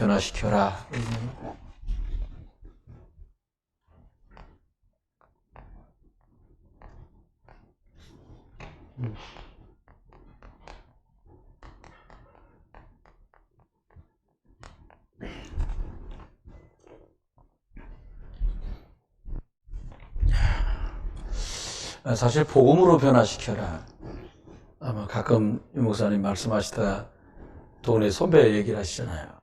변화시켜라. 사실 복음으로 변화시켜라. 아마 가끔 유 목사님 말씀하시다가 동네 선배 얘기를 하시잖아요.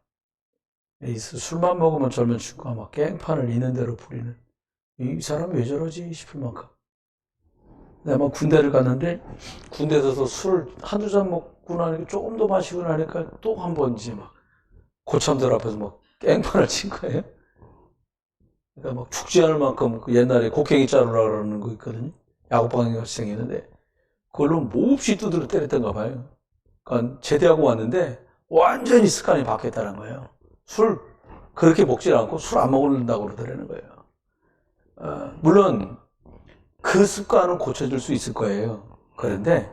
술만 먹으면 젊은 친구가 막 깽판을 있는 대로 부리는, 이 사람 왜 저러지 싶을 만큼. 내가 막 군대를 갔는데 군대에서 술 한두 잔 먹고 나니까 조금 더 마시고 나니까 또 한 번 이제 막 고참들 앞에서 막 깽판을 친 거예요. 그러니까 막 죽지 않을 만큼 그 옛날에 곡괭이 자루라 그러는 거 있거든요. 야구방에 같이 생겼는데 그걸로 몹시 두드려 때렸던가 봐요. 그러니까 제대하고 왔는데 완전히 습관이 바뀌었다는 거예요. 술 그렇게 먹질 않고 술 안 먹는다고 그러더라는 거예요. 물론 그 습관은 고쳐질 수 있을 거예요. 그런데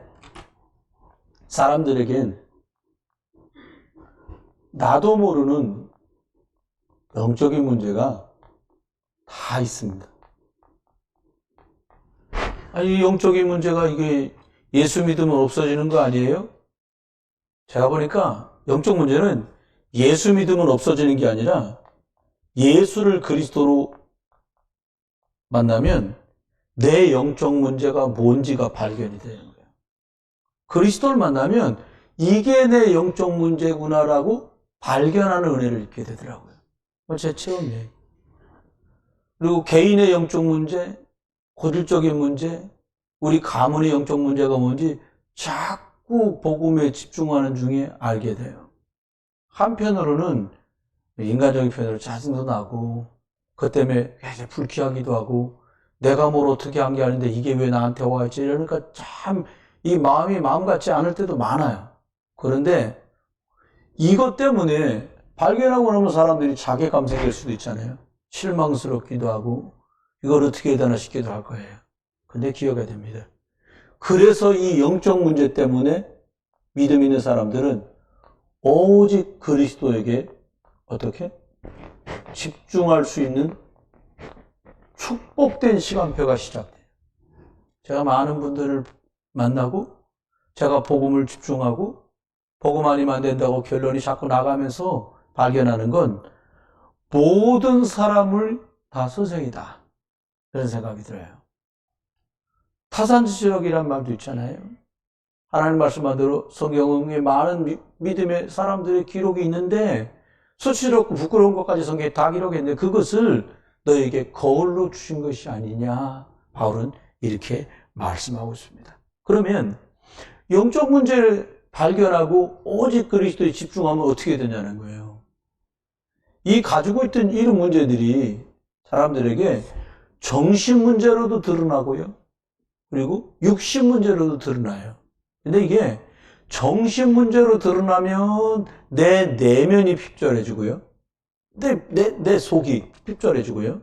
사람들에겐 나도 모르는 영적인 문제가 다 있습니다. 아니, 영적인 문제가 이게 예수 믿으면 없어지는 거 아니에요? 제가 보니까 영적 문제는 예수 믿으면 없어지는 게 아니라 예수를 그리스도로 만나면 내 영적 문제가 뭔지가 발견이 되는 거예요. 그리스도를 만나면 이게 내 영적 문제구나라고 발견하는 은혜를 입게 되더라고요. 제 체험이에요. 그리고 개인의 영적 문제, 고질적인 문제, 우리 가문의 영적 문제가 뭔지 자꾸 복음에 집중하는 중에 알게 돼요. 한편으로는 인간적인 편으로 짜증도 나고, 그것 때문에 굉장히 불쾌하기도 하고, 내가 뭘 어떻게 한 게 아닌데 이게 왜 나한테 와있지? 이러니까 참 이 마음이 마음 같지 않을 때도 많아요. 그런데 이것 때문에 발견하고 나면 사람들이 자괴감색일 수도 있잖아요. 실망스럽기도 하고 이걸 어떻게 해단화시키기도 할 거예요. 근데 기억해야 됩니다. 그래서 이 영적 문제 때문에 믿음 있는 사람들은 오직 그리스도에게 어떻게? 집중할 수 있는 축복된 시간표가 시작돼요. 제가 많은 분들을 만나고 제가 복음을 집중하고 복음 아니면 안 된다고 결론이 자꾸 나가면서 발견하는 건 모든 사람을 다 선생이다. 그런 생각이 들어요. 타산지적이란 말도 있잖아요. 하나님 말씀대로 성경에 많은 믿음의 사람들의 기록이 있는데 수치스럽고 부끄러운 것까지 성경에 다 기록했는데 그것을 너에게 거울로 주신 것이 아니냐. 바울은 이렇게 말씀하고 있습니다. 그러면 영적 문제를 발견하고 오직 그리스도에 집중하면 어떻게 되냐는 거예요. 이 가지고 있던 이런 문제들이 사람들에게 정신 문제로도 드러나고요. 그리고 육신 문제로도 드러나요. 근데 이게 정신 문제로 드러나면 내 내면이 핍절해지고요. 내 속이 핍절해지고요.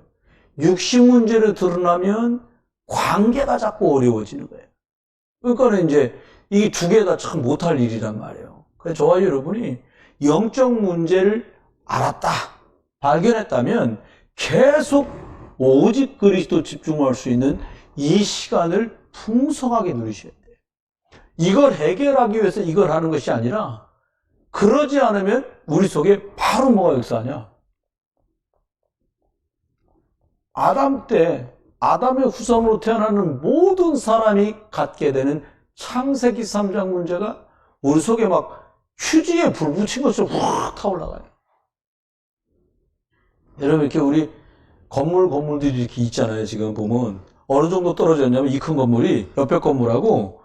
육신 문제로 드러나면 관계가 자꾸 어려워지는 거예요. 그러니까 이제 이 두 개가 참 못할 일이란 말이에요. 그래서 저와 여러분이 영적 문제를 알았다, 발견했다면 계속 오직 그리스도 집중할 수 있는 이 시간을 풍성하게 누리셔야 돼요. 이걸 해결하기 위해서 이걸 하는 것이 아니라 그러지 않으면 우리 속에 바로 뭐가 역사하냐? 아담 때 아담의 후손으로 태어나는 모든 사람이 갖게 되는 창세기 3장 문제가 우리 속에 막 휴지에 불 붙인 것처럼 확 타올라가요. 여러분 이렇게 우리 건물들이 이렇게 있잖아요. 지금 보면 어느 정도 떨어졌냐면 이 큰 건물이 옆에 건물하고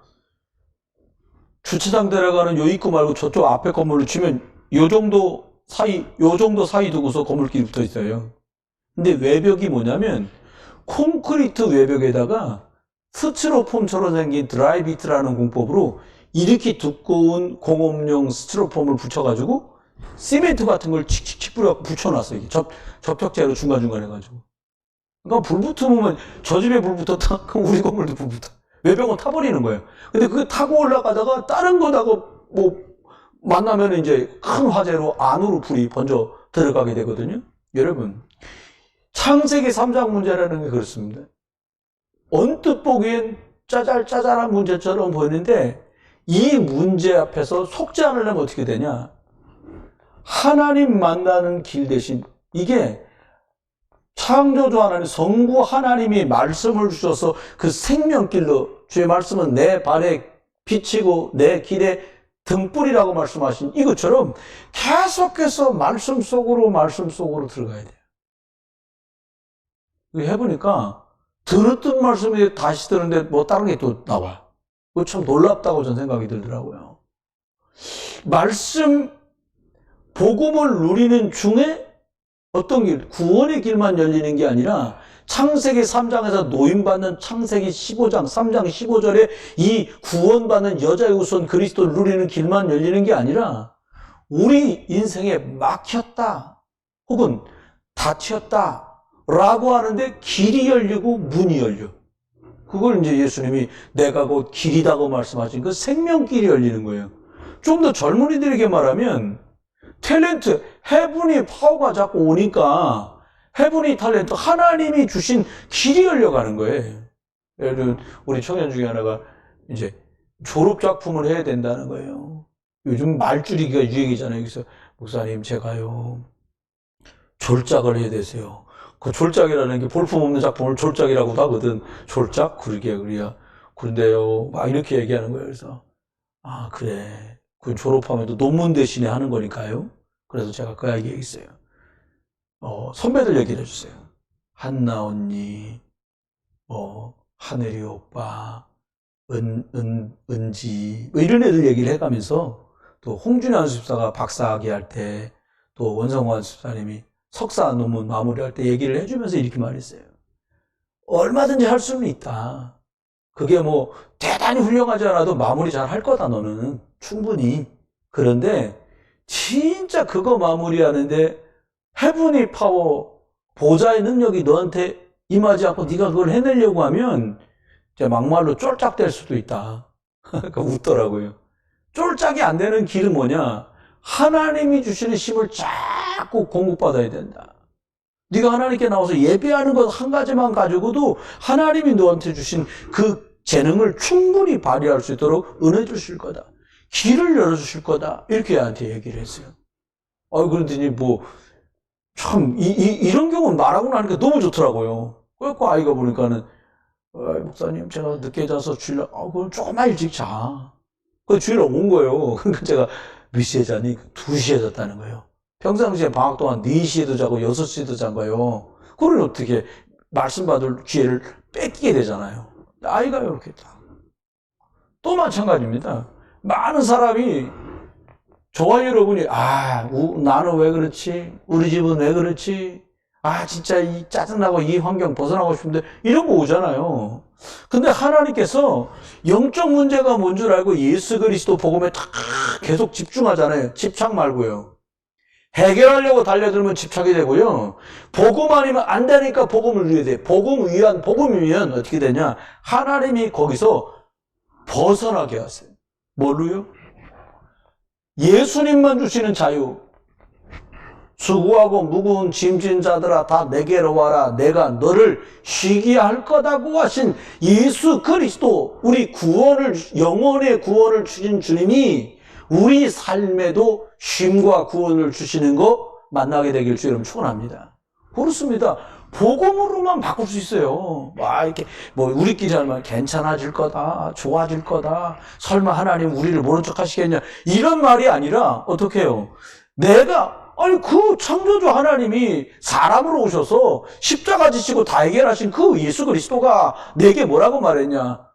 주차장 들어가는 요 입구 말고 저쪽 앞에 건물을 치면 요 정도 사이 두고서 건물끼리 붙어 있어요. 근데 외벽이 뭐냐면 콘크리트 외벽에다가 스티로폼처럼 생긴 드라이비트라는 공법으로 이렇게 두꺼운 공업용 스티로폼을 붙여가지고 시멘트 같은 걸 칙칙칙 뿌려 붙여놨어요. 이게 접착제로 중간중간 해가지고. 그러니까 불 붙으면 저 집에 불 붙었다? 그럼 우리 건물도 불 붙어. 외벽은 타버리는 거예요. 근데 그거 타고 올라가다가 다른 거다가 뭐 만나면 이제 큰 화재로 안으로 불이 번져 들어가게 되거든요. 여러분, 창세기 3장 문제라는 게 그렇습니다. 언뜻 보기엔 짜잘짜잘한 문제처럼 보이는데 이 문제 앞에서 속지 않으려면 어떻게 되냐? 하나님 만나는 길 대신 이게 창조주 하나님, 성부 하나님이 말씀을 주셔서 그 생명길로, 주의 말씀은 내 발에 비치고 내 길에 등불이라고 말씀하신 이것처럼 계속해서 말씀 속으로 들어가야 돼요. 해보니까 들었던 말씀이 다시 듣는데 뭐 다른 게 또 나와. 그거 참 놀랍다고 저는 생각이 들더라고요. 말씀, 복음을 누리는 중에 어떤 길, 구원의 길만 열리는 게 아니라 창세기 3장에서 노임받는 창세기 15장, 3장 15절에 이 구원받는 여자의 후손 그리스도를 누리는 길만 열리는 게 아니라 우리 인생에 막혔다 혹은 닫혔다 라고 하는데 길이 열리고 문이 열려. 그걸 이제 예수님이 내가 곧 길이다고 말씀하신 그 생명길이 열리는 거예요. 좀 더 젊은이들에게 말하면 탤런트, 헤븐이 파워가 자꾸 오니까 헤븐이 탤런트, 하나님이 주신 길이 열려가는 거예요. 예를 들면 우리 청년 중에 하나가 이제 졸업 작품을 해야 된다는 거예요. 요즘 말줄이기가 유행이잖아요. 그래서 목사님 제가요 졸작을 해야 되세요. 그 졸작이라는 게 볼품없는 작품을 졸작이라고도 하거든. 졸작? 그러게요. 그런데요 막 이렇게 얘기하는 거예요. 그래서 아 그래. 그 졸업하면 또 논문 대신에 하는 거니까요. 그래서 제가 그 이야기 했어요. 선배들 얘기를 해주세요. 한나 언니, 하늘이 오빠, 은지, 뭐 이런 애들 얘기를 해가면서 또 홍준희 안수집사가 박사학위 할 때, 또 원성호 안수집사님이 석사 논문 마무리할 때 얘기를 해주면서 이렇게 말했어요. 얼마든지 할 수는 있다. 그게 뭐 대단히 훌륭하지 않아도 마무리 잘 할 거다 너는 충분히. 그런데 진짜 그거 마무리하는데 헤븐이 파워 보좌의 능력이 너한테 임하지 않고 네가 그걸 해내려고 하면 이제 막말로 쫄짝될 수도 있다. 그러니까 웃더라고요. 쫄짝이 안 되는 길은 뭐냐? 하나님이 주시는 힘을 자꾸 공급받아야 된다. 네가 하나님께 나와서 예배하는 것 한 가지만 가지고도 하나님이 너한테 주신 그 재능을 충분히 발휘할 수 있도록 은혜 주실 거다. 길을 열어주실 거다. 이렇게 얘한테 얘기를 했어요. 그러더니 이런 경우는 말하고 나니까 너무 좋더라고요. 그래서 아이가 보니까는, 목사님, 제가 늦게 자서 주일날, 그럼 조금만 일찍 자. 그 주일날 온 거예요. 그러니까 제가 몇 시에 자니? 2시에 잤다는 거예요. 평상시에 방학 동안 4시에도 자고 6시에도 잔 거예요. 그러니 어떻게 말씀 받을 기회를 뺏기게 되잖아요. 아이가 이렇게 또 마찬가지입니다. 많은 사람이 저와 여러분이 나는 왜 그렇지? 우리 집은 왜 그렇지? 진짜 이 짜증나고 이 환경 벗어나고 싶은데 이런 거 오잖아요. 근데 하나님께서 영적 문제가 뭔 줄 알고 예수 그리스도 복음에 다 계속 집중하잖아요. 집착 말고요. 해결하려고 달려들면 집착이 되고요. 복음 아니면 안 되니까 복음을 위해야 돼. 복음이면 어떻게 되냐? 하나님이 거기서 벗어나게 하세요. 뭘로요? 예수님만 주시는 자유. 수고하고 무거운 짐진 자들아 다 내게로 와라. 내가 너를 쉬게 할 거다고 하신 예수 그리스도, 우리 영혼의 구원을 주신 주님이 우리 삶에도 쉼과 구원을 주시는 거 만나게 되길 주 여러분 축원합니다. 그렇습니다. 복음으로만 바꿀 수 있어요. 이렇게 우리끼리 하면 괜찮아질 거다, 좋아질 거다, 설마 하나님 우리를 모른 척 하시겠냐, 이런 말이 아니라 어떻게 해요? 그 창조주 하나님이 사람으로 오셔서 십자가 지시고 다 해결하신 그 예수 그리스도가 내게 뭐라고 말했냐?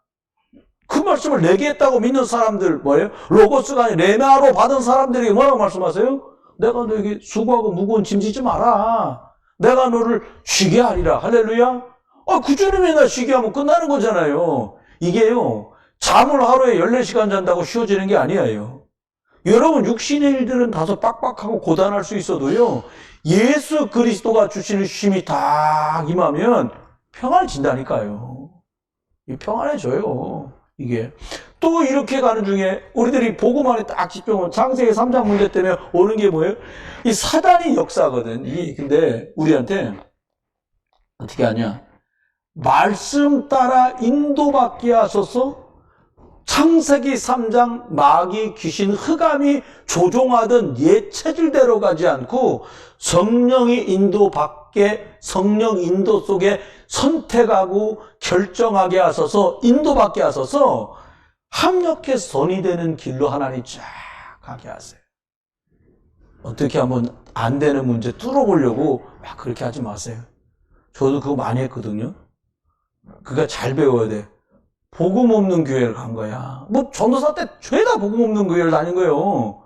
그 말씀을 내게 했다고 믿는 사람들 뭐예요? 로고스가 아니라 레마로 받은 사람들에게 뭐라고 말씀하세요? 내가 너에게 수고하고 무거운 짐 지지 마라. 내가 너를 쉬게 하리라. 할렐루야. 그 주님이 나 쉬게 하면 끝나는 거잖아요. 이게요, 잠을 하루에 14시간 잔다고 쉬워지는 게 아니에요. 여러분, 육신의 일들은 다소 빡빡하고 고단할 수 있어도요, 예수 그리스도가 주시는 쉼이 딱 임하면 평안해진다니까요. 평안해져요. 이게 또 이렇게 가는 중에 우리들이 복음 안에 딱 집중하면 창세기 3장 문제 때문에 오는 게 뭐예요? 이 사단이 역사거든. 근데 우리한테 어떻게 하냐? 말씀 따라 인도받게 하소서. 창세기 3장 마귀, 귀신, 흑암이 조종하던 옛 체질대로 가지 않고 성령이 인도받게, 성령 인도 속에 선택하고 결정하게 하소서, 인도받게 하소서, 합력해 선이 되는 길로 하나님 쫙 가게 하세요. 어떻게 하면 안 되는 문제 뚫어보려고 막 그렇게 하지 마세요. 저도 그거 많이 했거든요. 그거 잘 배워야 돼. 복음 없는 교회를 간 거야. 뭐 전도사 때 죄다 복음 없는 교회를 다닌 거예요.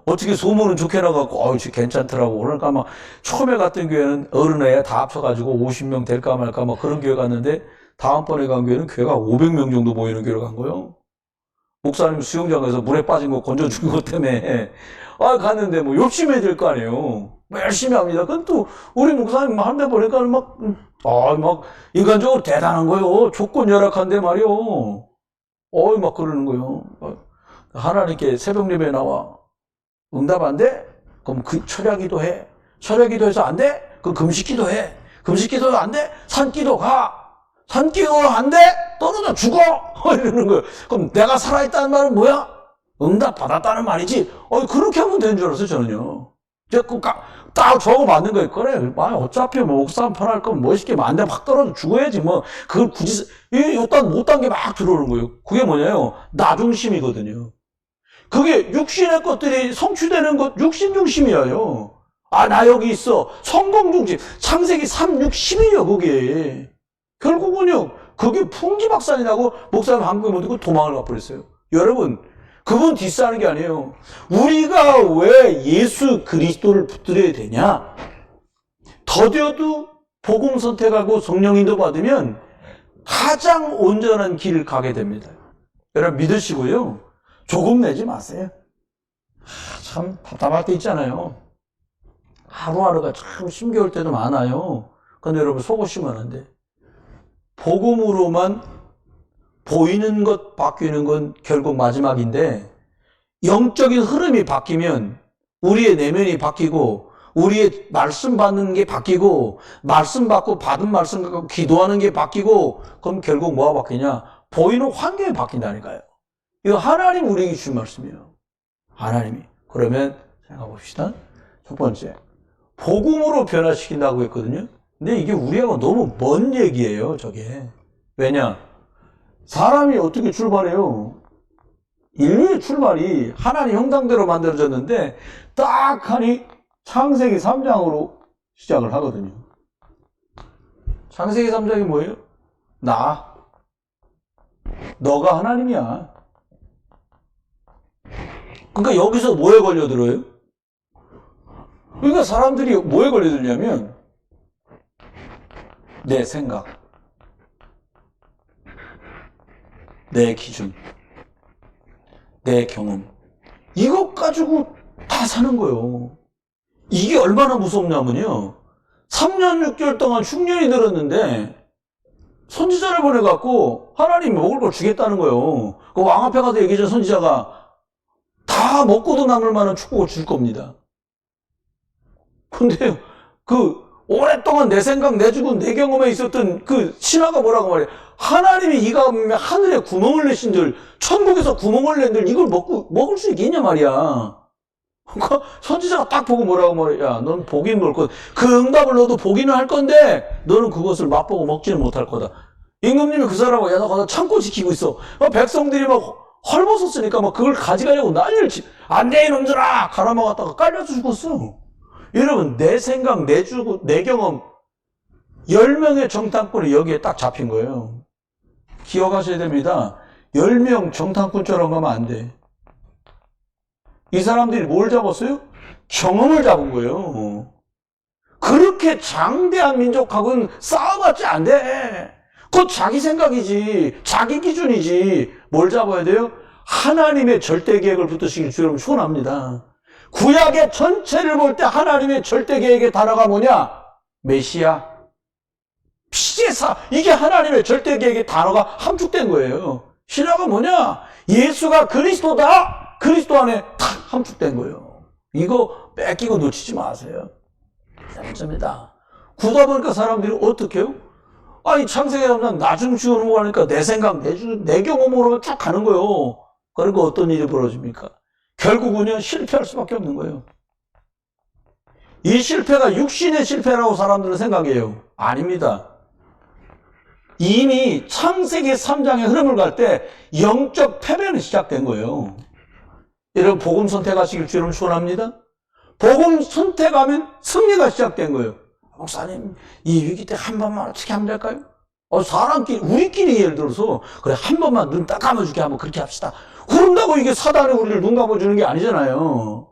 어떻게 소문은 좋게 나가고 괜찮더라고. 그러니까 막 처음에 갔던 교회는 어른애 다 합쳐가지고 50명 될까 말까 막 그런 교회 갔는데 다음번에 간 교회는 교회가 500명 정도 모이는 교회로 간 거예요. 목사님 수영장에서 물에 빠진 거 건져준 것 때문에 갔는데 뭐 열심히 해야 될 거 아니에요. 뭐 열심히 합니다. 그건 또 우리 목사님 한 대 보니까 막 인간적으로 대단한 거요. 조건 열악한데 말이요. 막 그러는 거요. 하나님께 새벽 예배에 나와. 응답 안 돼? 그럼 철야기도 해. 철야기도해서 안 돼? 그럼 금식기도 해. 금식기도 안 돼? 산기도 가. 산기도 안 돼? 떨어져 죽어. 이러는 거예요. 그럼 내가 살아있다는 말은 뭐야? 응답 받았다는 말이지. 그렇게 하면 되는 줄 알았어요, 저는요. 딱 저거 맞는 거예요. 그래, 어차피 뭐 옥상 편할 거면 멋있게 안 돼. 막 떨어져 죽어야지. 뭐, 그걸 굳이, 요딴 못단 게 막 들어오는 거예요. 그게 뭐냐요? 나 중심이거든요. 그게 육신의 것들이 성취되는 것, 육신 중심이에요. 나 여기 있어. 성공 중심. 창세기 3, 6, 10이요, 그게. 결국은요, 그게 풍지박산이라고 목사님 한국에 못 듣고 도망을 가버렸어요. 여러분, 그분 디스하는 게 아니에요. 우리가 왜 예수 그리스도를 붙들어야 되냐? 더뎌도 복음 선택하고 성령 인도 받으면 가장 온전한 길을 가게 됩니다. 여러분 믿으시고요. 조금 내지 마세요. 참 답답할 때 있잖아요. 하루하루가 참 힘겨울 때도 많아요. 근데 여러분 속으시면 안 돼. 복음으로만 보이는 것 바뀌는 건 결국 마지막인데 영적인 흐름이 바뀌면 우리의 내면이 바뀌고 우리의 말씀 받는 게 바뀌고 말씀 받고 받은 말씀 갖고 기도하는 게 바뀌고 그럼 결국 뭐가 바뀌냐? 보이는 환경이 바뀐다니까요. 이거 하나님 우리에게 주신 말씀이에요. 하나님이. 그러면 생각해 봅시다. 첫 번째, 복음으로 변화시킨다고 했거든요. 근데 이게 우리하고 너무 먼 얘기예요, 저게. 왜냐? 사람이 어떻게 출발해요? 인류의 출발이 하나님 형상대로 만들어졌는데 딱 하니 창세기 3장으로 시작을 하거든요. 창세기 3장이 뭐예요? 너가 하나님이야. 그러니까 여기서 뭐에 걸려들어요? 그러니까 사람들이 뭐에 걸려들냐면 내 생각, 내 기준, 내 경험 이것 가지고 다 사는 거예요. 이게 얼마나 무섭냐면요. 3년 6개월 동안 흉년이 들었는데 선지자를 보내갖고 하나님 먹을 걸 주겠다는 거예요. 그 왕 앞에 가서 얘기해준 선지자가 다 먹고도 남을 만한 축복을 줄 겁니다. 근데 오랫동안 내 생각, 내 주고 내 경험에 있었던 그 신하가 뭐라고 말해? 하나님이 이가 하늘에 구멍을 내신들, 천국에서 구멍을 낸들 이걸 먹을 수 있겠냐 말이야. 그러니까 선지자가 딱 보고 뭐라고 말해? 야, 넌 복인 먹을 거다. 그 응답을 너도 복인을 할 건데 너는 그것을 맛보고 먹지는 못할 거다. 임금님이 그 사람하고 야, 너 가서 창고 지키고 있어. 백성들이 막 헐벗었으니까 막 그걸 가져가려고 난리를 안 돼, 이놈들아! 갈아먹었다가 깔려서 죽었어. 여러분, 내 생각, 내 주고, 내 경험, 10명의 정탐꾼이 여기에 딱 잡힌 거예요. 기억하셔야 됩니다. 10명 정탐꾼처럼 가면 안 돼. 이 사람들이 뭘 잡았어요? 경험을 잡은 거예요. 그렇게 장대한 민족하고는 싸워봤자 안 돼. 그건 자기 생각이지, 자기 기준이지. 뭘 잡아야 돼요? 하나님의 절대 계획을 붙드시길 주 여러분 축원합니다. 구약의 전체를 볼 때 하나님의 절대 계획의 단어가 뭐냐? 메시아, 피제사. 이게 하나님의 절대 계획의 단어가 함축된 거예요. 신화가 뭐냐? 예수가 그리스도다. 그리스도 안에 탁 함축된 거예요. 이거 뺏기고 놓치지 마세요. 재밌습니다. 그러다 보니까 사람들이 어떻게 해요? 아니, 창세기 3장 나중 지어놓은 거 하니까 내 생각, 내 경험으로 쭉 가는 거예요. 그리고 어떤 일이 벌어집니까? 결국은요, 실패할 수밖에 없는 거예요. 이 실패가 육신의 실패라고 사람들은 생각해요. 아닙니다. 이미 창세기 3장의 흐름을 갈 때 영적 패배는 시작된 거예요. 여러분, 복음 선택하시길 주님 축원합니다. 복음 선택하면 승리가 시작된 거예요. 목사님, 이 위기 때 한 번만 어떻게 하면 될까요? 사람끼리, 우리끼리 예를 들어서, 그래, 한 번만 눈 딱 감아주게 한번 그렇게 합시다. 그런다고 이게 사단이 우리를 눈 감아주는 게 아니잖아요.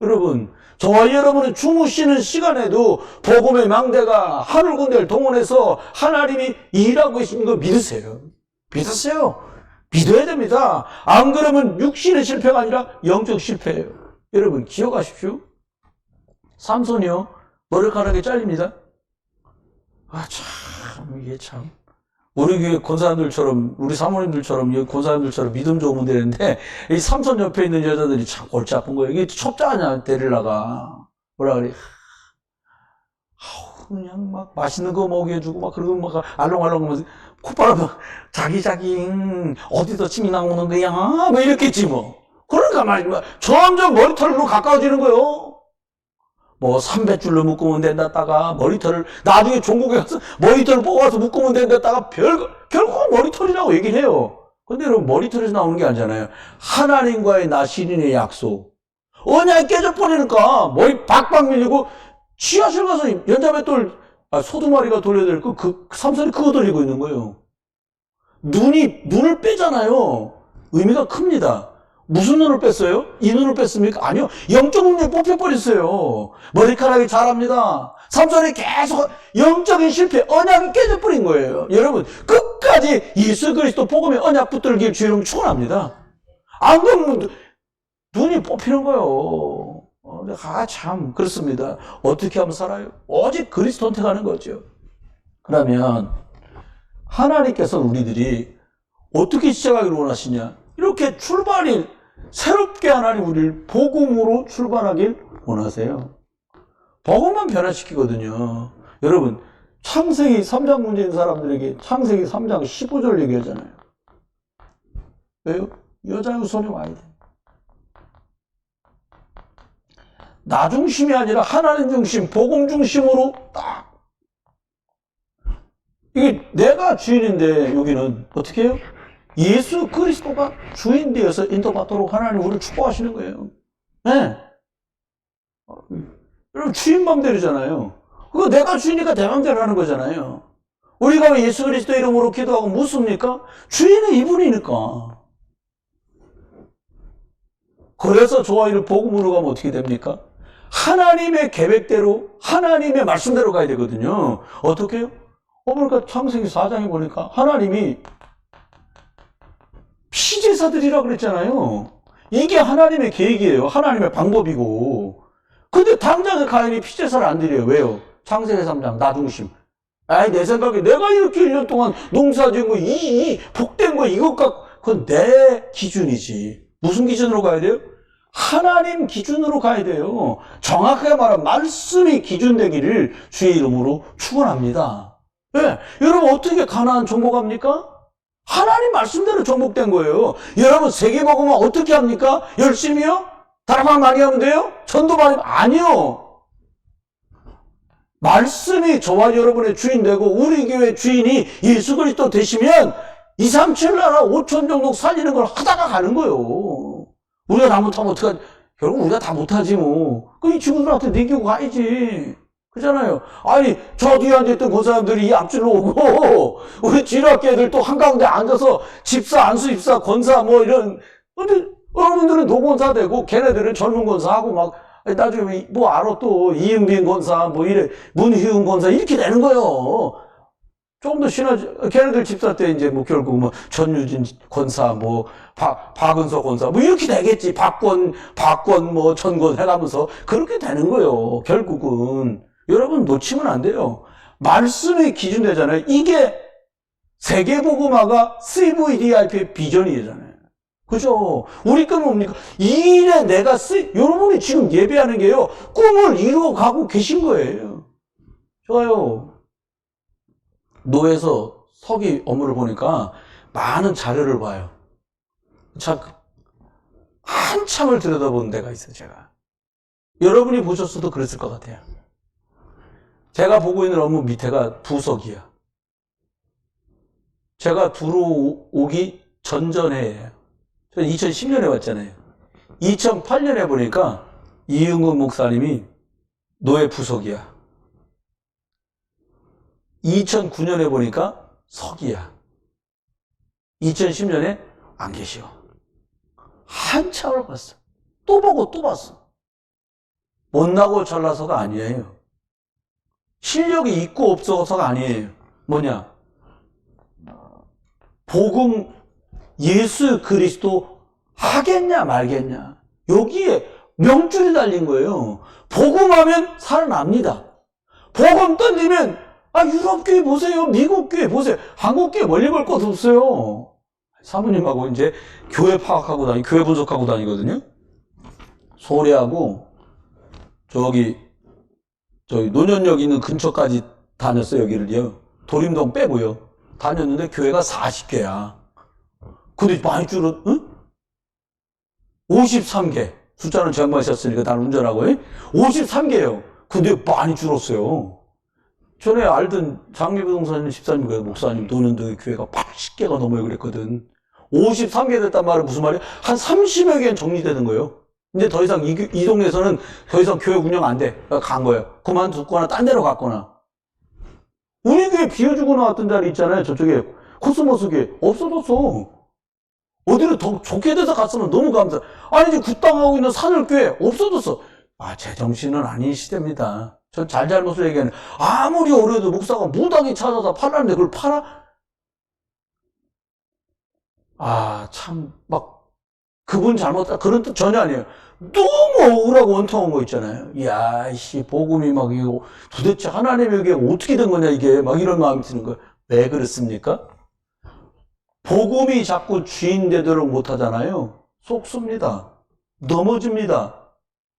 여러분, 저와 여러분이 주무시는 시간에도 복음의 망대가 하늘 군대를 동원해서 하나님이 일하고 계신 거 믿으세요. 믿으세요. 믿어야 됩니다. 안 그러면 육신의 실패가 아니라 영적 실패예요. 여러분, 기억하십시오. 삼손이요, 머리카락이 잘립니다. 이게 참. 우리 교회 권사님들처럼, 우리 사모님들처럼, 권사님들처럼 믿음 좋으면 되는데, 이 삼손 옆에 있는 여자들이 참 골치 아픈 거예요. 이게 첩자냐, 데리려가. 뭐라 그래. 그냥 막 맛있는 거 먹여주고, 막 그러고 막 알롱알롱 하면서, 콧바람 막, 자기, 어디서 침이 나오는 거야? 뭐 이랬겠지, 뭐. 그러니까 말이야. 점점 머리털로 가까워지는 거예요. 뭐, 300줄로 묶으면 된다다가, 머리털을, 나중에 종국에 가서 머리털을 뽑아서 묶으면 된다다가, 결국은 머리털이라고 얘기를 해요. 근데 여러분, 머리털에서 나오는 게 아니잖아요. 하나님과의 나 시인의 약속. 언약이 깨져버리니까, 머리 박박 밀리고, 지하실 가서 연자맷돌, 소두마리가 돌려야 될 삼손이 그거 돌리고 있는 거예요. 눈을 빼잖아요. 의미가 큽니다. 무슨 눈을 뺐어요? 이 눈을 뺐습니까? 아니요. 영적 능력이 뽑혀버렸어요. 머리카락이 자랍니다. 삼손이 계속 영적인 실패, 언약이 깨져버린 거예요. 여러분, 끝까지 예수 그리스도 복음의 언약 붙들길 주의를 축원합니다. 안 그러면 눈이 뽑히는 거예요. 참 그렇습니다. 어떻게 하면 살아요? 오직 그리스도 선택하는 거죠. 그러면 하나님께서는 우리들이 어떻게 시작하기를 원하시냐? 이렇게 출발이 새롭게 하나님 우리를 복음으로 출발하길 원하세요. 복음만 변화시키거든요. 여러분, 창세기 3장 문제인 사람들에게 창세기 3장 15절 얘기하잖아요. 왜요? 여자 후손이 와야 돼. 나 중심이 아니라 하나님 중심, 복음 중심으로 딱. 이게 내가 주인인데 여기는 어떻게 해요? 예수 그리스도가 주인 되어서 인도받도록 하나님 우리를 축복하시는 거예요. 네. 여러분, 주인 맘대로잖아요. 그거 내가 주인이니까 내 맘대로 하는 거잖아요. 우리가 왜 예수 그리스도 이름으로 기도하고 묻습니까? 주인은 이분이니까. 그래서 저와 이를 복음으로 가면 어떻게 됩니까? 하나님의 계획대로, 하나님의 말씀대로 가야 되거든요. 어떻게 해요? 그러니까 창세기 4장에 보니까 하나님이 피제사들이라고 그랬잖아요. 이게 하나님의 계획이에요. 하나님의 방법이고. 근데 당장에 가인이 피제사를 안 드려요. 왜요? 창세기 3장, 나 중심. 내 생각에 내가 이렇게 1년 동안 농사 지은 거, 이 복된 거, 그건 내 기준이지. 무슨 기준으로 가야 돼요? 하나님 기준으로 가야 돼요. 정확하게 말하면 말씀이 기준 되기를 주의 이름으로 축원합니다. 네. 여러분, 어떻게 가나안 정복합니까? 하나님 말씀대로 정복된 거예요. 여러분, 세계복음은 어떻게 합니까? 열심히요? 다락방 많이 하면 돼요? 전도 많이 하면 아니요. 말씀이 저와 여러분의 주인 되고 우리 교회 주인이 예수 그리스도 되시면 2, 3, 7 나라 5천 정도 살리는 걸 하다가 가는 거예요. 우리가 다 못하면 어떡하지? 결국 우리가 다 못하지 뭐. 이 친구들한테 내기고 가야지. 그잖아요. 아니, 저 뒤에 앉아있던 그 사람들이 이 앞줄로 오고, 우리 지학교 애들 또 한가운데 앉아서 집사, 안수 집사, 권사 뭐 이런. 근데 여러분들은 노권사 되고, 걔네들은 젊은 권사하고 막, 나중에 뭐 알아 또, 이은빈 권사, 뭐 이래, 문희웅 권사 이렇게 되는 거예요. 조금 더 걔네들 집사 때 이제 뭐 결국 뭐 전유진 권사, 뭐 박은서 권사, 뭐 이렇게 되겠지. 박권 뭐 전권 해가면서 그렇게 되는 거예요. 결국은. 여러분 놓치면 안 돼요. 말씀이 기준 되잖아요. 이게 세계복음화가 CVDIP의 비전이잖아요. 그죠? 우리 꿈은 뭡니까? 이 일에 내가 여러분이 지금 예배하는 게요, 꿈을 이루어 가고 계신 거예요. 좋아요. 노에서 서기 업무를 보니까 많은 자료를 봐요. 참, 한참을 들여다보는 데가 있어요, 제가. 여러분이 보셨어도 그랬을 것 같아요. 제가 보고 있는 업무 밑에가 부석이야. 제가 들어오기 전전해예요. 저는 2010년에 왔잖아요. 2008년에 보니까 이응훈 목사님이 노예 부석이야. 2009년에 보니까 석이야. 2010년에 안 계셔. 한참을 봤어. 또 보고 또 봤어. 못나고 잘나서가 아니에요. 실력이 있고 없어서가 아니에요. 뭐냐? 복음 예수 그리스도 하겠냐 말겠냐. 여기에 명줄이 달린 거예요. 복음하면 살아납니다. 복음 던지면 유럽 교회 보세요. 미국 교회 보세요. 한국 교회 멀리 볼 것도 없어요. 사모님하고 이제 교회 파악하고 교회 분석하고 다니거든요. 소래하고 저기 논현역 있는 근처까지 다녔어요. 여기를요. 도림동 빼고요. 다녔는데 교회가 40개야. 근데 많이 응? 53개. 숫자는 제가 마셨으니까 나는 운전하고 53개예요. 근데 많이 줄었어요. 전에 알던 장미부동산 집사님, 목사님, 노년동의 교회가 80개가 넘어요 그랬거든. 53개 됐단 말은 무슨 말이야? 한 30여 개는 정리되는 거예요. 근데 더 이상 이 동네에서는 더 이상 교회 운영 안 돼. 간 거예요. 그만두거나 딴 데로 갔거나. 우리 교회 비워주고 나왔던 자리 있잖아요. 저쪽에 코스모스 교회 없어졌어. 어디로 더 좋게 돼서 갔으면 너무 감사. 아니 이제 굿당하고 있는 산을교회 없어졌어. 제정신은 아닌 시대입니다. 전 잘잘못을 얘기하는. 아무리 어려도 목사가 무당이 찾아서 팔라는데 그걸 팔아? 참 그분 잘못다 그런 뜻 전혀 아니에요. 너무 억울하고 원통한 거 있잖아요. 복음이 이거 도대체 하나님에게 어떻게 된 거냐 이게 이런 마음이 드는 거예요. 왜 그렇습니까? 복음이 자꾸 주인 되도록 못하잖아요. 속습니다. 넘어집니다.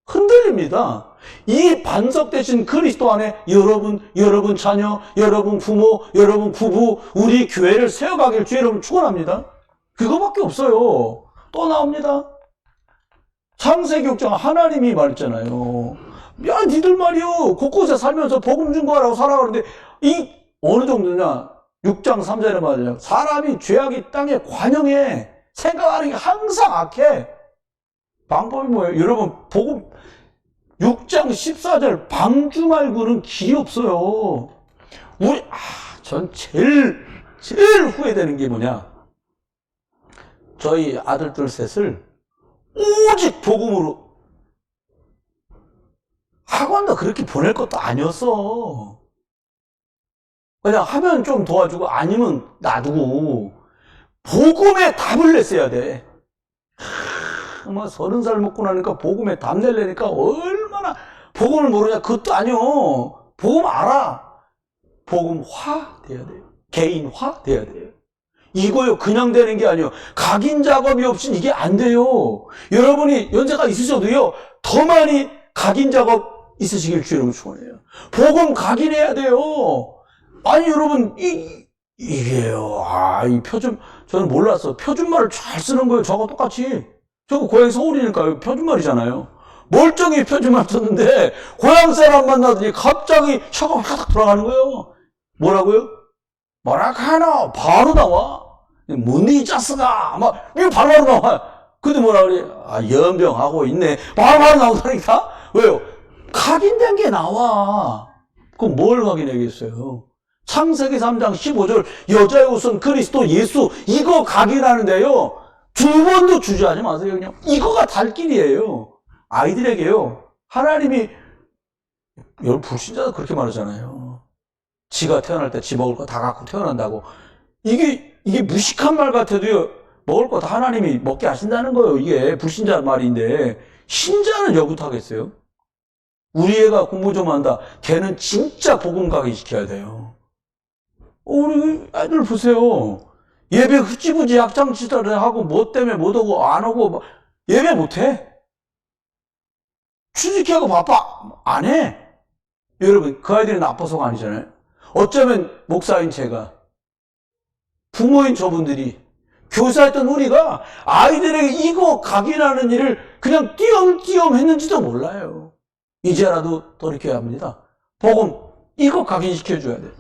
흔들립니다. 이 반석 대신 그리스도 안에 여러분 자녀, 여러분 부모, 여러분 부부, 우리 교회를 세워가길 주 여러분 축원합니다. 그거밖에 없어요. 또 나옵니다. 창세기 6장 하나님이 말했잖아요. 니들 말이요. 곳곳에 살면서 복음 증거하라고 살아가는데 어느 정도냐? 6장 3절에 말이죠. 사람이 죄악이 땅에 관영해. 생각하는 게 항상 악해. 방법이 뭐예요? 여러분, 복음 6장 14절 방주 말고는 길이 없어요. 전 제일 후회되는 게 뭐냐? 저희 아들들 셋을 오직 복음으로 학원도 그렇게 보낼 것도 아니었어. 그냥 하면 좀 도와주고 아니면 놔두고 복음에 답을 냈어야 돼. 30살 먹고 나니까 복음에 답 내려니까 얼마나 복음을 모르냐. 그것도 아니요. 복음 알아. 복음화 돼야 돼요. 개인화 돼야 돼요. 이거요 그냥 되는 게 아니에요. 각인 작업이 없인 이게 안 돼요. 여러분이 연세가 있으셔도요 더 많이 각인 작업 있으시길 주 여러분 축원해요. 복음 각인해야 돼요. 아니 여러분 이게요. 이 표준 저는 몰랐어. 표준말을 잘 쓰는 거예요. 저하고 똑같이. 저거 고향이 서울이니까 표준말이잖아요. 멀쩡히 표준말 썼는데 고향 사람 만나더니 갑자기 혀가 하닥 돌아가는 거예요. 뭐라고요? 뭐라카노 바로 나와. 뭔데 짜스가 이거 바로 나와. 근데 뭐라 그래? 연병하고 있네. 바로 나오다니까. 왜요? 각인된 게 나와. 그럼 뭘 확인하겠어요? 창세기 3장 15절 여자의 옷은 그리스도 예수 이거 각인하는데요. 두 번도 주저하지 마세요. 그냥 이거가 달 길이에요. 아이들에게요. 하나님이 여러분 불신자도 그렇게 말하잖아요. 지가 태어날 때 지 먹을 거 다 갖고 태어난다고. 이게 무식한 말 같아도요. 먹을 거 다 하나님이 먹게 하신다는 거예요. 이게 불신자 말인데 신자는 여부타겠어요? 우리 애가 공부 좀 한다. 걔는 진짜 복음 가게 시켜야 돼요. 우리 아이들 보세요. 예배 흐지부지 약장치달을 하고 뭐 때문에 못 오고 안 오고 뭐 예배 못 해. 취직하고 바빠. 안 해. 여러분, 그 아이들이 나빠서가 아니잖아요. 어쩌면 목사인 제가, 부모인 저분들이, 교사했던 우리가 아이들에게 이거 각인하는 일을 그냥 띄엄띄엄 했는지도 몰라요. 이제라도 돌이켜야 합니다. 복음, 이거 각인시켜줘야 돼.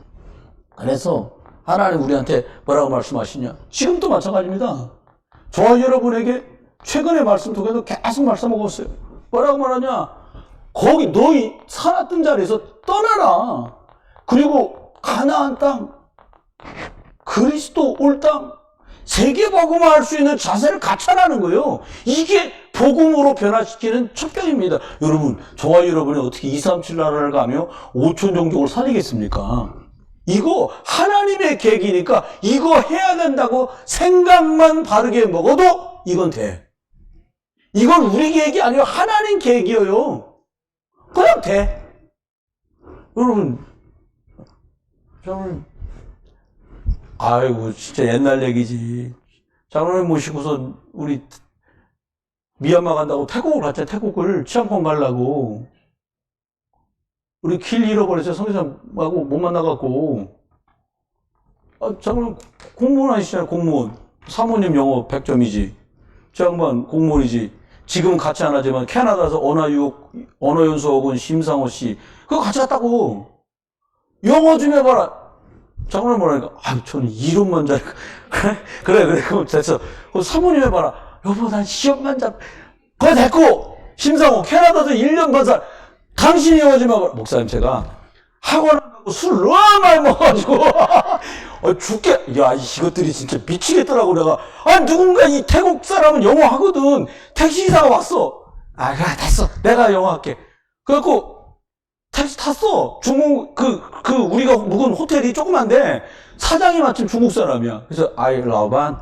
그래서 하나님 우리한테 뭐라고 말씀하시냐? 지금도 마찬가지입니다. 저와 여러분에게 최근의 말씀 속에서 계속 말씀하고 있어요. 뭐라고 말하냐? 거기 너희 살았던 자리에서 떠나라. 그리고 가나안 땅, 그리스도 올 땅, 세계 복음화할 수 있는 자세를 갖춰라는 거예요. 이게 복음으로 변화시키는 첩경입니다. 여러분, 저와 여러분이 어떻게 237 나라를 가며 5천 종족을 살리겠습니까? 이거 하나님의 계획이니까 이거 해야 된다고 생각만 바르게 먹어도 이건 돼. 이건 우리 계획이 아니라 하나님 계획이에요. 그냥 돼. 여러분, 저는 아이고 진짜 옛날 얘기지. 장로님 모시고서 우리 미얀마 간다고 태국을 갔잖아요. 태국을 치앙콩 가려고. 우리 길 잃어버렸어요. 성교사하고 못 만나갖고. 장로님 공무원 아니시잖아요. 공무원. 사모님 영어 100점이지. 저 양반 공무원이지. 지금은 같이 안 하지만 캐나다에서 언어연수학원 심상호 씨. 그거 같이 갔다고. 영어 좀 해봐라. 장로님 뭐라니까, 저는 이론만 잘, 그래, 그럼 됐어. 그럼 사모님 해봐라. 여보, 난 시험만 잘, 그거 됐고, 심상호, 캐나다에서 1년 반 살, 당신이 영어 좀 해봐라. 목사님, 제가 학원 안 가고 술 너무 많이 먹어가지고, 죽게, 야, 이것들이 진짜 미치겠더라고, 내가. 누군가 이 태국 사람은 영어 하거든. 택시기사가 왔어. 그래, 됐어. 내가 영어 할게. 그래갖고, 택시 탔어. 중국, 우리가 묵은 호텔이 조그만데, 사장이 마침 중국 사람이야. 그래서, 라오반,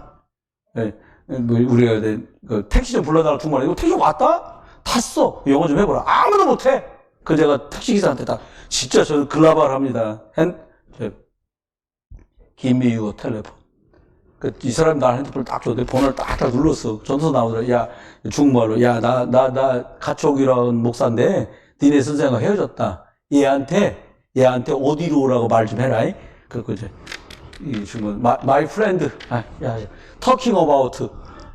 우리가, 택시 좀 불러달라 두 번. 이거 택시 왔다? 탔어. 영어 좀 해보라. 아무도 못해. 그 제가 택시기사한테 진짜 저는 글라발 합니다. Give me your telephone. 이 사람이 나 핸드폰을 딱 줘. 내 번호를 딱 눌렀어. 전서 나오더라. 야, 중국말로. 야, 나 같이 오기로 한 목사인데, 니네 선생과 헤어졌다. 얘한테 어디로 오라고 말 좀 해라. 그리고 이제, 이 중국, my friend. talking about.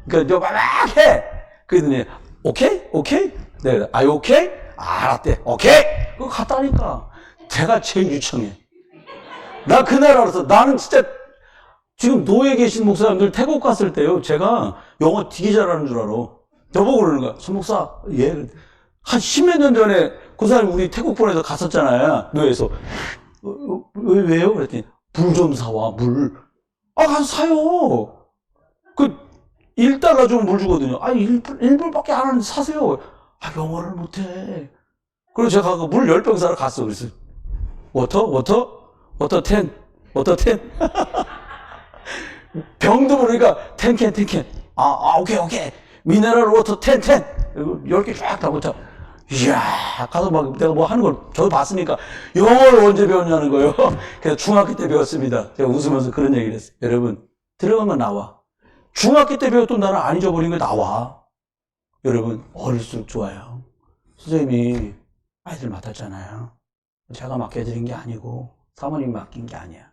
그러니까, 막 해! 그랬더니, 오케이? 네, are you okay? 알았대. 오케이! 그거 갔다니까. 제가 제일 유청해. 나 그날 알았어. 나는 진짜, 지금 노예 계신 목사님들 태국 갔을 때요. 제가 영어 되게 잘하는 줄 알아. 저보고 그러는 거야. 손 목사, 예. 한 10몇 년 전에 그 사람이 우리 태국 보내서 갔었잖아요. 노예에서. 왜요? 그랬더니, 물 좀 사와, 물. 가서 사요. 1달러 주면 물 주거든요. 1불밖에 안 하는데 사세요. 영어를 못해. 그래서 제가 물 10병 사러 갔어. 그래서, 워터 10. 병도 모르니까 10캔. 오케이. 미네랄 워터 10. 10개 쫙 다 붙어. 이야, 가서 막 내가 뭐 하는 걸 저도 봤으니까 영어를 언제 배웠냐는 거예요. 그래서 중학교 때 배웠습니다. 제가 웃으면서 그런 얘기를 했어요. 여러분, 들어가면 나와. 중학교 때 배웠던 나는 안 잊어버린 거 나와. 여러분, 어릴수록 좋아요. 선생님이 아이들 맡았잖아요. 제가 맡겨드린 게 아니고 사모님이 맡긴 게 아니야.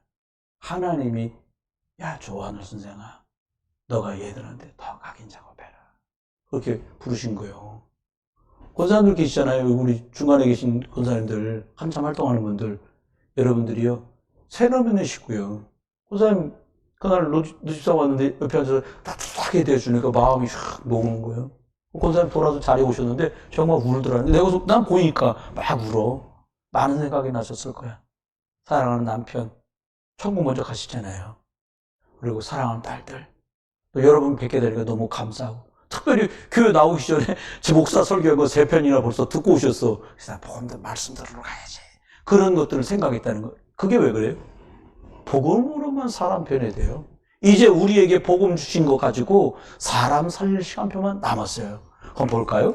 하나님이, 야, 조한우 선생아, 너가 얘들한테 더 각인 작업해라. 그렇게 부르신 거예요. 권사님들 계시잖아요. 우리 중간에 계신 권사님들, 한참 활동하는 분들, 여러분들이요. 새로면이시고요. 권사님, 그날 노집사 왔는데 옆에 앉아서 따뜻하게 대해주니까 마음이 샥 녹는 거예요. 권사님 돌아서 자리에 오셨는데 정말 울더라는데 난 보이니까 막 울어. 많은 생각이 나셨을 거야. 사랑하는 남편, 천국 먼저 가시잖아요. 그리고 사랑하는 딸들. 또 여러분 뵙게 되니까 너무 감사하고. 특별히 교회 나오기 전에 제 목사 설교한 거 3편이나 벌써 듣고 오셨어. 그래서 복음도 말씀 들으러 가야지. 그런 것들을 생각했다는 거. 그게 왜 그래요? 복음으로만 사람 변해돼요. 이제 우리에게 복음 주신 거 가지고 사람 살릴 시간표만 남았어요. 한번 볼까요?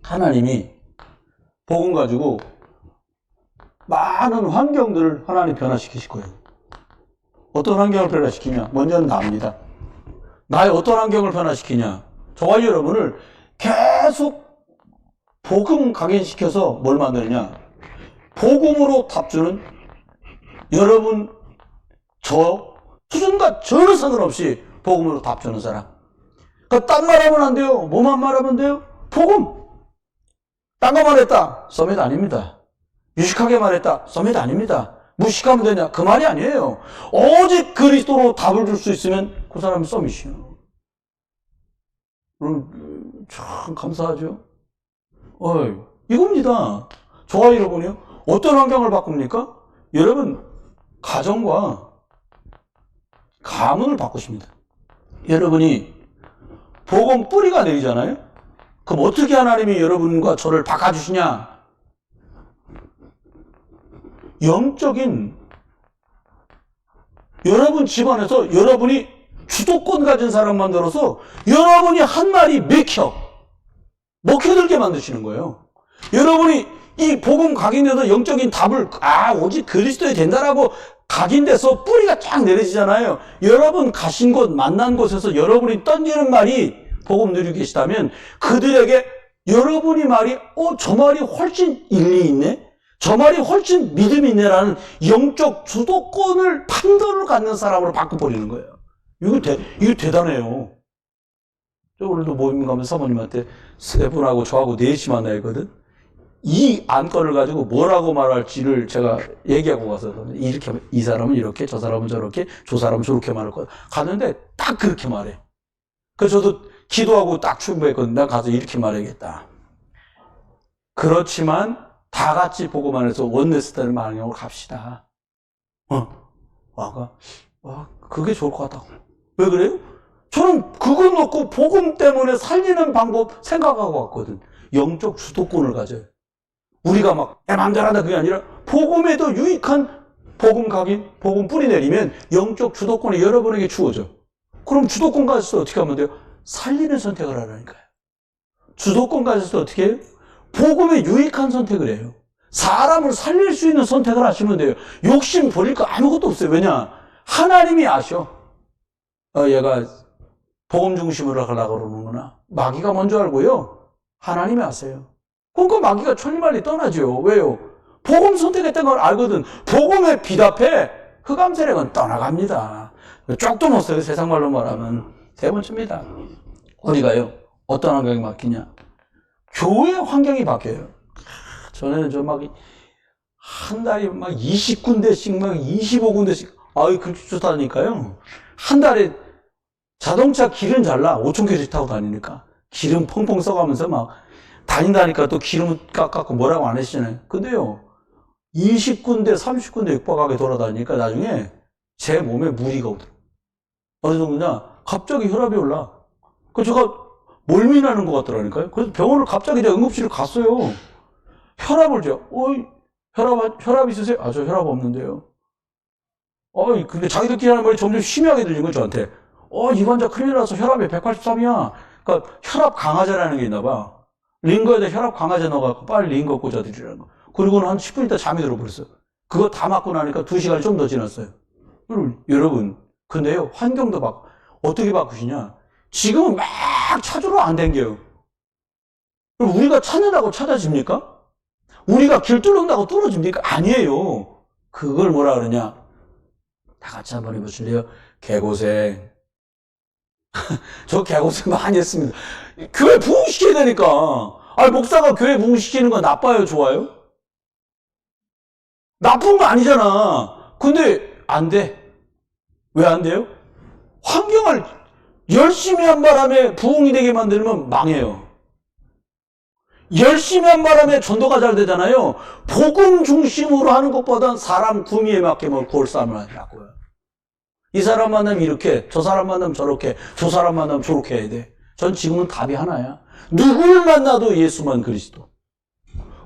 하나님이 복음 가지고 많은 환경들을 하나님 변화시키실 거예요. 어떤 환경을 변화시키냐? 먼저는 나입니다. 나의 어떤 환경을 변화시키냐? 저와 여러분을 계속 복음 각인시켜서 뭘 만드느냐? 복음으로 답주는 여러분, 저 수준과 전혀 상관없이 복음으로 답주는 사람. 그러니까 딴 말하면 안 돼요. 뭐만 말하면 돼요? 복음. 딴 거 말했다. 서밋 아닙니다. 유식하게 말했다. 서밋 아닙니다. 무식하면 되냐? 그 말이 아니에요. 오직 그리스도로 답을 줄 수 있으면 그 사람은 서밋이에요. 참 감사하죠. 이겁니다. 저와 여러분이요. 어떤 환경을 바꿉니까? 여러분, 가정과 가문을 바꾸십니다. 여러분이 복음 뿌리가 내리잖아요? 그럼 어떻게 하나님이 여러분과 저를 바꿔주시냐? 영적인 여러분 집안에서 여러분이 주도권 가진 사람 만들어서 여러분이 한 말이 먹혀들게 만드시는 거예요. 여러분이 이 복음 각인돼서 영적인 답을 오직 그리스도에 된다라고 각인돼서 뿌리가 쫙 내려지잖아요. 여러분 가신 곳 만난 곳에서 여러분이 던지는 말이 복음 누리고 계시다면 그들에게 여러분이 말이 저 말이 훨씬 일리 있네? 저 말이 훨씬 믿음이 있네라는 영적 주도권을 판도를 갖는 사람으로 바꿔버리는 거예요. 이거 대단해요. 저 오늘도 모임 가면 사모님한테 세 분하고 저하고 넷이 만나야 했거든. 이 안건을 가지고 뭐라고 말할지를 제가 얘기하고 가서 이렇게 이 사람은 이렇게 저 사람은 저렇게 저 사람은 저렇게 말할 거야. 갔는데 딱 그렇게 말해. 그래서 저도 기도하고 딱 준비했거든. 내가 가서 이렇게 말해야겠다. 그렇지만 다 같이 보고만 해서 원네스타일 방향으로 갑시다. 그게 좋을 것 같다고. 왜 그래요? 저는 그거 놓고 복음 때문에 살리는 방법 생각하고 왔거든. 영적 주도권을 가져요. 우리가 막 내 맘대로 한다 그게 아니라 복음에도 유익한 복음 각인, 복음 뿌리 내리면 영적 주도권이 여러분에게 주어져. 그럼 주도권 가졌을 때 어떻게 하면 돼요? 살리는 선택을 하라니까요. 주도권 가졌을 때 어떻게 해요? 복음에 유익한 선택을 해요. 사람을 살릴 수 있는 선택을 하시면 돼요. 욕심 버릴 거 아무것도 없어요. 왜냐? 하나님이 아셔. 얘가 복음 중심으로 가려고 그러는구나. 마귀가 먼저 알고요. 하나님이 아세요. 그러니까 마귀가 천리말리 떠나죠. 왜요? 복음 선택했던 걸 알거든. 복음에 비답해. 흑암세력은 떠나갑니다. 쪽도 못 써요. 세상 말로 말하면. 세 번째입니다. 어디가요? 어떤 환경이 바뀌냐? 교회 환경이 바뀌어요. 전에는 한 달에 20군데씩 25군데씩 그렇게 좋다니까요. 한 달에 자동차 기름 잘라 5,000km씩 타고 다니니까 기름 펑펑 써가면서 다닌다니까 또 기름 깎고 뭐라고 안 하시잖아요. 근데요 20군데 30군데 육박하게 돌아다니니까 나중에 제 몸에 무리가 오더라고요. 어느 정도냐? 갑자기 혈압이 올라. 그래서 제가 몰민하는 것 같더라니까요. 그래서 병원을 갑자기 제가 응급실을 갔어요. 혈압을 혈압 있으세요? 저 혈압 없는데요. 근데 자기들끼리 하는 말이 점점 심하게 들린 거예요, 저한테. 이 환자 큰일 나서 혈압이 183이야. 그러니까 혈압 강화제라는 게 있나 봐. 링거에다 혈압 강화제 넣어갖고 빨리 링거 꽂아드리라는 거. 그리고는 한 10분 있다 잠이 들어버렸어요. 그거 다 맞고 나니까 2시간이 좀 더 지났어요. 여러분, 근데요, 환경도 어떻게 바꾸시냐? 지금은 막 찾으러 안 댕겨요. 그럼 우리가 찾는다고 찾아집니까? 우리가 길 뚫는다고 뚫어집니까? 아니에요. 그걸 뭐라 그러냐? 다 같이 한번 해보실래요? 개고생. 저 개고생 많이 했습니다. 교회 부흥시켜야 되니까. 목사가 교회 부흥시키는 건 나빠요? 좋아요? 나쁜 거 아니잖아. 근데 안 돼. 왜 안 돼요? 환경을 열심히 한 바람에 부흥이 되게 만들면 망해요. 열심히 한 바람에 전도가 잘 되잖아요. 복음 중심으로 하는 것보단 사람 구미에 맞게 구울 싸움을 하더라고요. 이 사람 만나면 이렇게, 저 사람 만나면 저렇게, 저 사람 만나면 저렇게 해야 돼. 전 지금은 답이 하나야. 누굴 만나도 예수만 그리스도.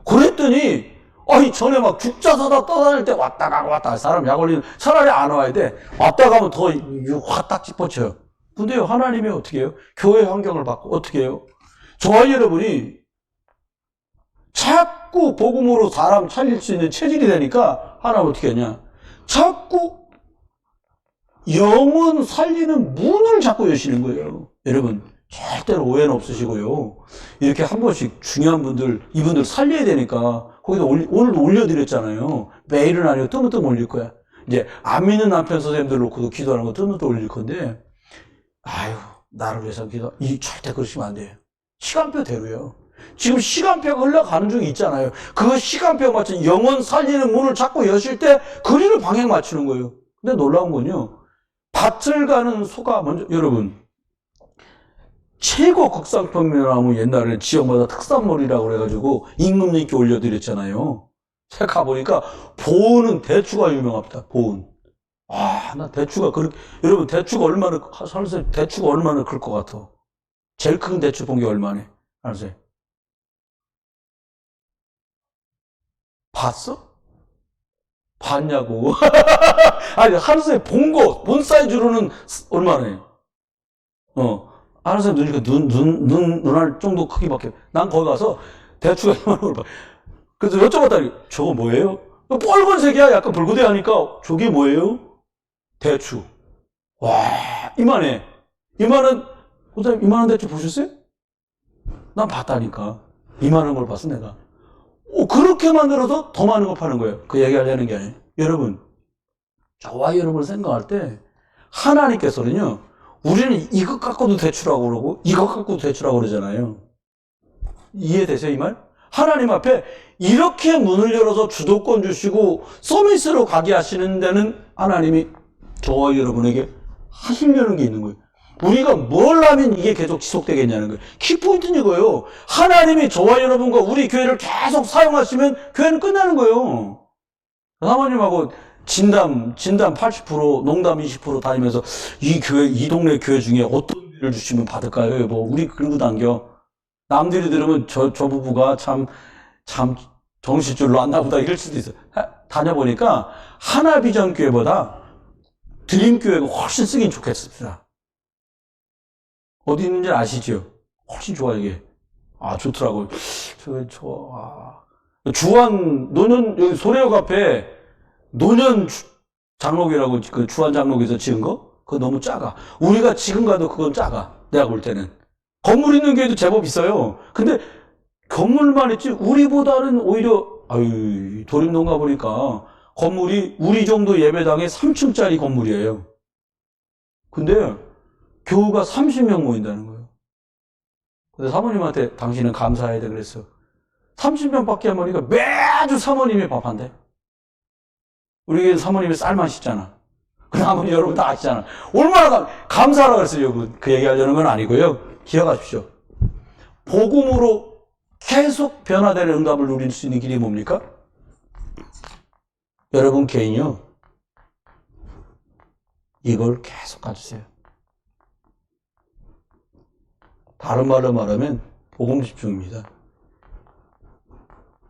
그랬더니 전에 죽자사다 떠다닐 때 왔다 가고 사람 약 올리는 차라리 안 와야 돼. 왔다 가면 더 확 딱 짚어쳐요. 근데요, 하나님이 어떻게 해요? 교회 환경을 바꾸고 어떻게 해요? 저와 여러분이 자꾸 복음으로 사람 살릴 수 있는 체질이 되니까 하나님 어떻게 하냐? 자꾸 영혼 살리는 문을 자꾸 여시는 거예요. 여러분, 절대로 오해는 없으시고요. 이렇게 한 번씩 중요한 분들, 이분들 살려야 되니까, 거기다 오늘도 올려드렸잖아요. 매일은 아니고 뜨문뜨문 올릴 거야. 이제, 안 믿는 남편 선생님들 놓고도 기도하는 거 뜨문뜨문 올릴 건데, 아유, 나를 위해서 절대 그러시면 안 돼요. 시간표대로요. 지금 시간표가 흘러가는 중에 있잖아요. 그 시간표에 맞춘 영혼 살리는 문을 자꾸 여실 때, 거리를 방향 맞추는 거예요. 근데 놀라운 건요. 밭을 가는 소가 먼저, 여러분, 최고 극상평면나무 옛날에 지역마다 특산물이라고 그래가지고 임금님께 올려드렸잖아요. 제가 가보니까 보은은 대추가 유명합니다. 보은. 나 대추가 그렇게, 여러분 대추가 얼마나, 살살 대추가 얼마나 클 것 같아. 제일 큰 대추 본 게 얼마네? 알았어요? 봤어? 봤냐고. 아니, 하루새 본 사이즈로는 얼마나 하루새 눈이니까 눈알 정도 크기밖에. 난 거기 가서 대추가 이만한 걸 봐. 그래서 여쭤봤더니, 저거 뭐예요? 빨간색이야. 약간 불구대 하니까, 저게 뭐예요? 대추. 와, 이만해. 이만한 대추 보셨어요? 난 봤다니까. 이만한 걸 봤어, 내가. 그렇게 만들어서 더 많은 걸 파는 거예요. 그 얘기 하려는 게 아니에요. 여러분, 저와 여러분을 생각할 때, 하나님께서는요, 우리는 이것 갖고도 대추라고 그러고, 이것 갖고도 대추라고 그러잖아요. 이해되세요, 이 말? 하나님 앞에 이렇게 문을 열어서 주도권 주시고, 서비스로 가게 하시는 데는 하나님이 저와 여러분에게 하시려는 게 있는 거예요. 우리가 뭘 하면 이게 계속 지속되겠냐는 거예요. 키포인트는 이거예요. 하나님이 저와 여러분과 우리 교회를 계속 사용하시면 교회는 끝나는 거예요. 사모님하고 진담 80%, 농담 20% 다니면서 이 동네 교회 중에 어떤 일을 주시면 받을까요? 우리 끌고 당겨. 남들이 들으면 저 부부가 참 정신줄로 안 나보다 이럴 수도 있어요. 다녀보니까 하나비전 교회보다 드림교회가 훨씬 쓰긴 좋겠습니다. 어디 있는지 아시죠? 훨씬 좋아, 이게. 좋더라고요. 주한, 여기 소래역 앞에 노년 장로교라고 그 주한 장로교에서 지은 거? 그거 너무 작아. 우리가 지금 가도 그건 작아. 내가 볼 때는. 건물 있는 교회도 제법 있어요. 근데 건물만 있지, 우리보다는 오히려, 도림동 가보니까 건물이 우리 정도 예배당에 3층짜리 건물이에요. 근데 교우가 30명 모인다는 거예요. 근데 사모님한테 당신은 감사해야 돼 그랬어. 30명 밖에 안 모이니까 매주 사모님이 밥한대. 우리 사모님이 쌀만 씻잖아. 그 사모님 여러분 다 아시잖아. 얼마나 감사하라고 그랬어요, 여러분. 그 얘기하려는 건 아니고요. 기억하십시오. 복음으로 계속 변화되는 응답을 누릴 수 있는 길이 뭡니까? 여러분 개인이요. 이걸 계속 가주세요. 다른 말로 말하면 복음 집중입니다.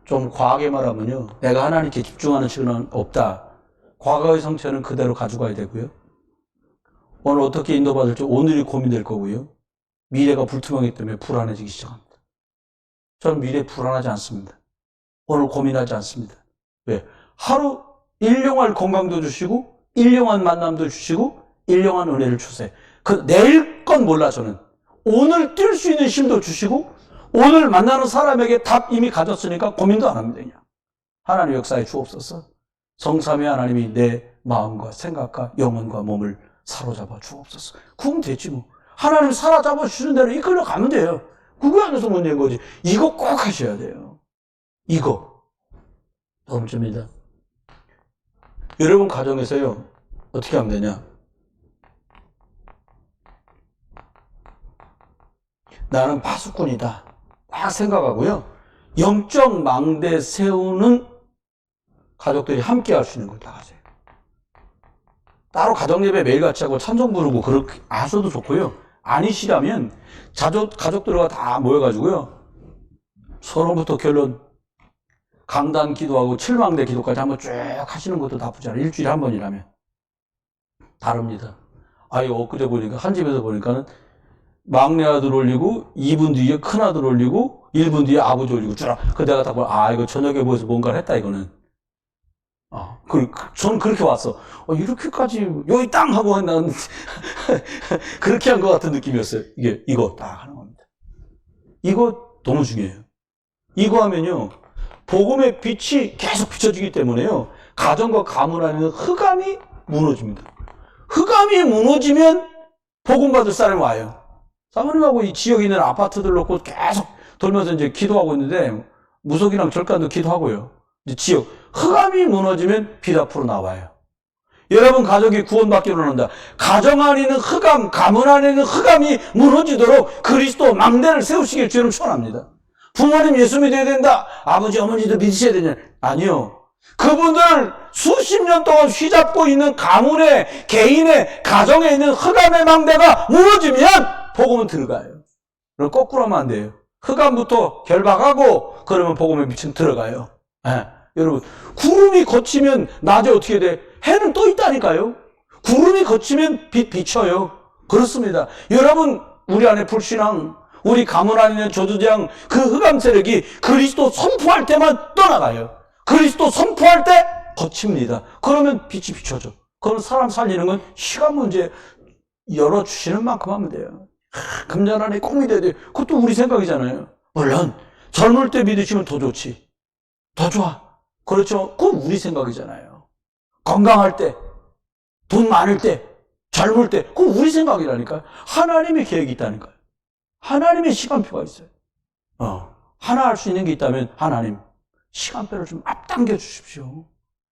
좀 과하게 말하면요. 내가 하나님께 집중하는 시간은 없다. 과거의 상처는 그대로 가져가야 되고요. 오늘 어떻게 인도받을지 오늘이 고민될 거고요. 미래가 불투명하기 때문에 불안해지기 시작합니다. 저는 미래 불안하지 않습니다. 오늘 고민하지 않습니다. 왜? 하루 일용할 건강도 주시고 일용한 만남도 주시고 일용한 은혜를 주세요. 내일 건 몰라 저는. 오늘 뛸 수 있는 힘도 주시고 오늘 만나는 사람에게 답 이미 가졌으니까 고민도 안 합니다. 그냥. 하나님 역사에 주옵소서. 성삼위 하나님이 내 마음과 생각과 영혼과 몸을 사로잡아 주옵소서. 그럼 되지 뭐. 하나님 사로잡아 주시는 대로 이끌려 가면 돼요. 그거 안에서 문제인 거지. 이거 꼭 하셔야 돼요. 이거. 두 번째입니다. 여러분 가정에서요. 어떻게 하면 되냐. 나는 파수꾼이다. 막 생각하고요. 영적 망대 세우는 가족들이 함께 할 수 있는 걸 다 하세요. 따로 가정예배 매일같이 하고 찬송 부르고 그렇게 하셔도 좋고요. 아니시라면 가족들과 다 모여가지고요. 서론부터 결론 강단 기도하고 칠망대 기도까지 한번 쭉 하시는 것도 나쁘지 않아요. 일주일에 한 번이라면. 다릅니다. 엊그제 보니까 한 집에서 보니까는 막내 아들 올리고 2분 뒤에 큰 아들 올리고 1분 뒤에 아버지 올리고 쭉. 내가 딱 보면 이거 저녁에 모여서 뭔가를 했다 이거는. 저는 그렇게 왔어. 이렇게까지, 여기 땅! 하고 난, 그렇게 한 것 같은 느낌이었어요. 이거 딱 하는 겁니다. 이거 너무 중요해요. 이거 하면요, 복음의 빛이 계속 비춰지기 때문에요, 가정과 가문 안에는 흑암이 무너집니다. 흑암이 무너지면 복음 받을 사람이 와요. 사모님하고 이 지역에 있는 아파트들 놓고 계속 돌면서 이제 기도하고 있는데, 무속이랑 절간도 기도하고요. 이제 지역, 흑암이 무너지면 빛 앞으로 나와요. 여러분 가족이 구원받기로 한다. 가정 안에 있는 흑암, 가문 안에 있는 흑암이 무너지도록 그리스도 망대를 세우시길 주님 축원합니다. 부모님 예수 믿어야 된다. 아버지, 어머니도 믿으셔야 되냐? 아니요. 그분들 수십 년 동안 휘잡고 있는 가문의, 개인의, 가정에 있는 흑암의 망대가 무너지면 복음은 들어가요. 그럼 거꾸로 하면 안 돼요. 흑암부터 결박하고 그러면 복음의 빛은 들어가요. 네. 여러분, 구름이 걷히면 낮에 어떻게 돼? 해는 떠 있다니까요. 구름이 걷히면 빛 비쳐요. 그렇습니다. 여러분, 우리 안에 불신앙, 우리 가문 안에 있는 저주장, 그 흑암 세력이 그리스도 선포할 때만 떠나가요. 그리스도 선포할 때 걷힙니다. 그러면 빛이 비춰져. 그럼 사람 살리는 건 시간 문제, 열어주시는 만큼 하면 돼요. 금년 안에 꼭 믿어야 돼요. 그것도 우리 생각이잖아요. 물론 젊을 때 믿으시면 더 좋지. 더 좋아. 그렇죠. 그건 우리 생각이잖아요. 건강할 때, 돈 많을 때, 젊을 때, 그건 우리 생각이라니까요. 하나님의 계획이 있다니까요. 하나님의 시간표가 있어요. 하나 할 수 있는 게 있다면 하나님, 시간표를 좀 앞당겨 주십시오.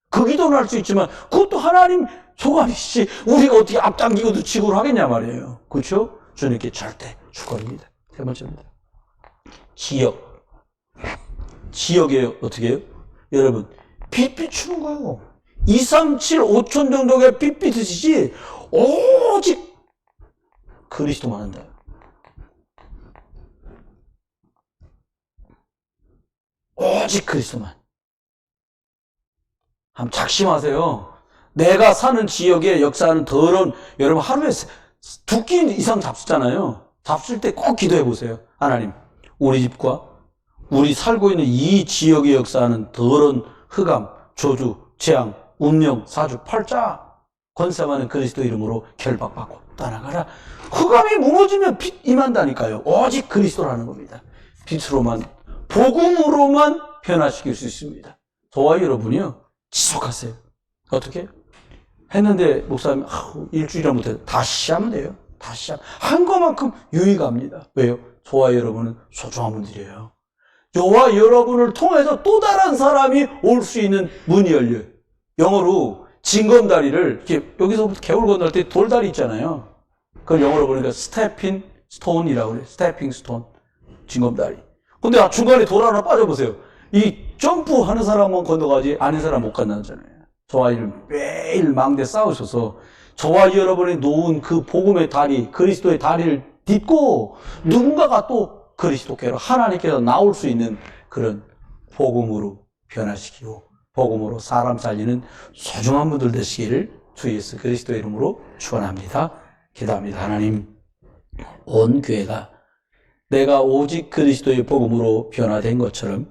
그 기도는 할 수 있지만 그것도 하나님 소관이시지 우리가 어떻게 앞당기고 지구를 하겠냐 말이에요. 그렇죠? 주님께 절대 주권입니다. 세 번째입니다. 지역에 어떻게 해요? 여러분, 빛 비추는 거예요. 2, 3, 7, 5천 정도가 빛 비추시지 오직 그리스도만 한다. 오직 그리스도만. 한번 작심하세요. 내가 사는 지역에 역사하는 더러운, 여러분 하루에 2끼 이상 잡수잖아요. 잡술 때 꼭 기도해 보세요. 하나님, 우리 집과 우리 살고 있는 이 지역에 역사하는 더러운 흑암, 저주, 재앙, 운명, 사주, 팔자, 권세 많은 그리스도 이름으로 결박받고 떠나가라. 흑암이 무너지면 빛 임한다니까요. 오직 그리스도라는 겁니다. 빛으로만, 복음으로만 변화시킬 수 있습니다. 저와 여러분이요, 지속하세요. 어떻게? 했는데 목사님 일주일이나 못해요. 다시 하면 돼요. 다시 한 것만큼 유의갑니다. 왜요? 저와 여러분은 소중한 분들이에요. 저와 여러분을 통해서 또 다른 사람이 올 수 있는 문이 열려요. 영어로 징검다리를 이렇게 여기서부터 개울 건널 때 돌다리 있잖아요. 그걸 영어로 보니까 스태핑 스톤이라고 그래요. 스태핑 스톤, 징검다리. 근데 중간에 돌 하나 빠져보세요. 이 점프하는 사람만 건너가지 아닌 사람 못 건너잖아요. 저와 매일 망대 싸우셔서 저와 여러분이 놓은 그 복음의 다리, 그리스도의 다리를 딛고 누군가가 또 그리스도께로 하나님께서 나올 수 있는 그런 복음으로 변화시키고 복음으로 사람 살리는 소중한 분들 되시기를 주 예수 그리스도의 이름으로 축원합니다. 기도합니다. 하나님, 온 교회가 내가 오직 그리스도의 복음으로 변화된 것처럼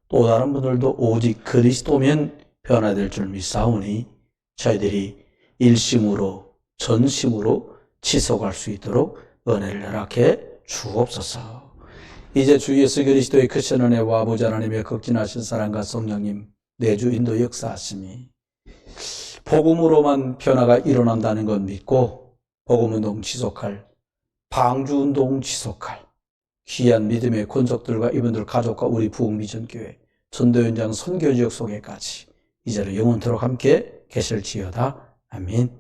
또 다른 분들도 오직 그리스도면 변화될 줄 믿사오니 저희들이 일심으로 전심으로 지속할 수 있도록 은혜를 허락해 주옵소서. 이제 주 예수 그리스도의 크신 은혜와 아버지 하나님의 극진하신 사랑과 성령님 내주 인도 역사하심이 복음으로만 변화가 일어난다는 건 믿고 복음운동 지속할, 방주운동 지속할 귀한 믿음의 권속들과 이분들 가족과 우리 부흥미전교회 전도현장 선교지역 소개까지 이제로 영원토록 함께 계실지어다. 아멘.